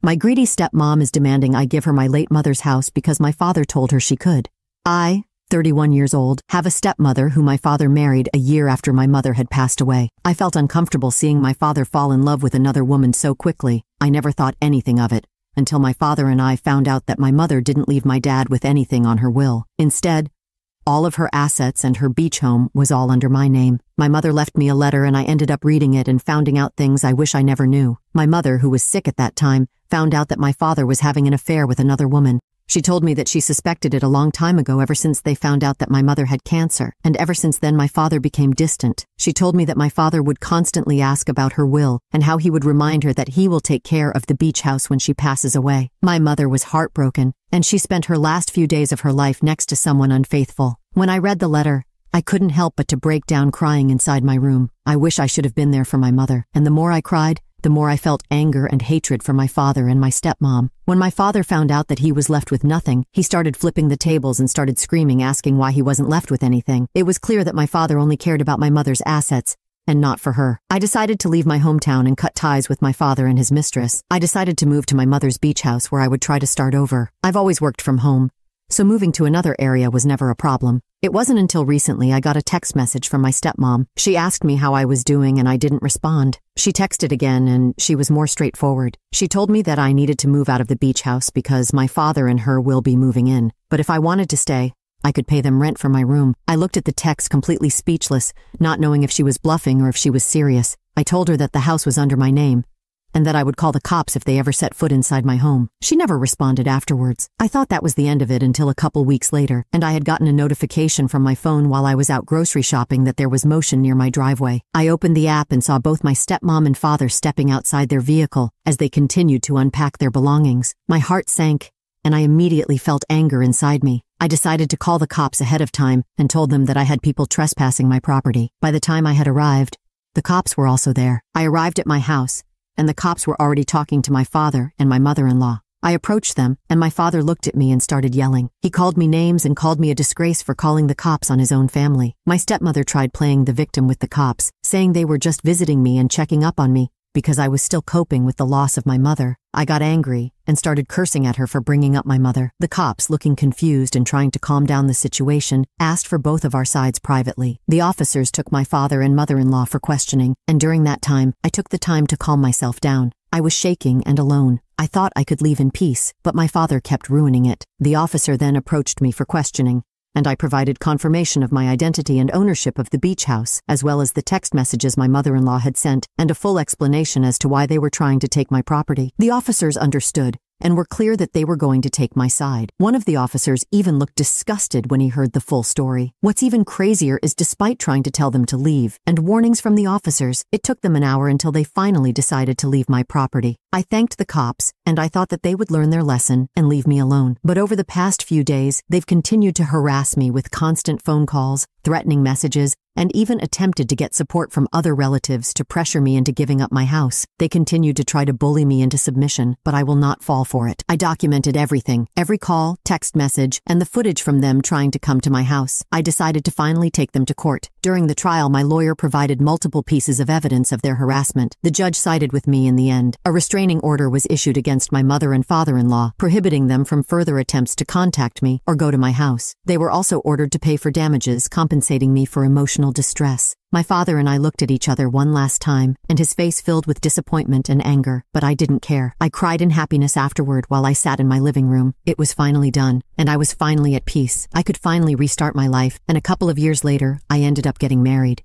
My greedy stepmom is demanding I give her my late mother's house because my father told her she could. I, 31 years old, have a stepmother who my father married a year after my mother had passed away. I felt uncomfortable seeing my father fall in love with another woman so quickly. I never thought anything of it, until my father and I found out that my mother didn't leave my dad with anything on her will. Instead, all of her assets and her beach home was all under my name. My mother left me a letter and I ended up reading it and finding out things I wish I never knew. My mother, who was sick at that time, found out that my father was having an affair with another woman. She told me that she suspected it a long time ago ever since they found out that my mother had cancer, and ever since then my father became distant. She told me that my father would constantly ask about her will and how he would remind her that he will take care of the beach house when she passes away. My mother was heartbroken, and she spent her last few days of her life next to someone unfaithful. When I read the letter, I couldn't help but to break down crying inside my room. I wish I should have been there for my mother, and the more I cried, the more I felt anger and hatred for my father and my stepmom. When my father found out that he was left with nothing, he started flipping the tables and started screaming, asking why he wasn't left with anything. It was clear that my father only cared about my mother's assets, and not for her. I decided to leave my hometown and cut ties with my father and his mistress. I decided to move to my mother's beach house where I would try to start over. I've always worked from home, so moving to another area was never a problem. It wasn't until recently I got a text message from my stepmom. She asked me how I was doing and I didn't respond. She texted again and she was more straightforward. She told me that I needed to move out of the beach house because my father and her will be moving in. But if I wanted to stay, I could pay them rent for my room. I looked at the text completely speechless, not knowing if she was bluffing or if she was serious. I told her that the house was under my name, and that I would call the cops if they ever set foot inside my home. She never responded afterwards. I thought that was the end of it until a couple weeks later, and I had gotten a notification from my phone while I was out grocery shopping that there was motion near my driveway. I opened the app and saw both my stepmom and father stepping outside their vehicle as they continued to unpack their belongings. My heart sank, and I immediately felt anger inside me. I decided to call the cops ahead of time and told them that I had people trespassing my property. By the time I had arrived, the cops were also there. I arrived at my house, and the cops were already talking to my father and my mother-in-law. I approached them, and my father looked at me and started yelling. He called me names and called me a disgrace for calling the cops on his own family. My stepmother tried playing the victim with the cops, saying they were just visiting me and checking up on me because I was still coping with the loss of my mother. I got angry and started cursing at her for bringing up my mother. The cops, looking confused and trying to calm down the situation, asked for both of our sides privately. The officers took my father and mother-in-law for questioning, and during that time, I took the time to calm myself down. I was shaking and alone. I thought I could leave in peace, but my father kept ruining it. The officer then approached me for questioning, and I provided confirmation of my identity and ownership of the beach house, as well as the text messages my mother-in-law had sent, and a full explanation as to why they were trying to take my property. The officers understood and were clear that they were going to take my side. One of the officers even looked disgusted when he heard the full story. What's even crazier is despite trying to tell them to leave and warnings from the officers, it took them an hour until they finally decided to leave my property. I thanked the cops, and I thought that they would learn their lesson and leave me alone. But over the past few days, they've continued to harass me with constant phone calls, threatening messages, and even attempted to get support from other relatives to pressure me into giving up my house. They continued to try to bully me into submission, but I will not fall for it. I documented everything, every call, text message, and the footage from them trying to come to my house. I decided to finally take them to court. During the trial, my lawyer provided multiple pieces of evidence of their harassment. The judge sided with me in the end. A restraining order was issued against my mother and father-in-law, prohibiting them from further attempts to contact me or go to my house. They were also ordered to pay for damages, compensating me for emotional distress. My father and I looked at each other one last time, and his face filled with disappointment and anger, but I didn't care. I cried in happiness afterward while I sat in my living room. It was finally done, and I was finally at peace. I could finally restart my life, and a couple of years later, I ended up getting married.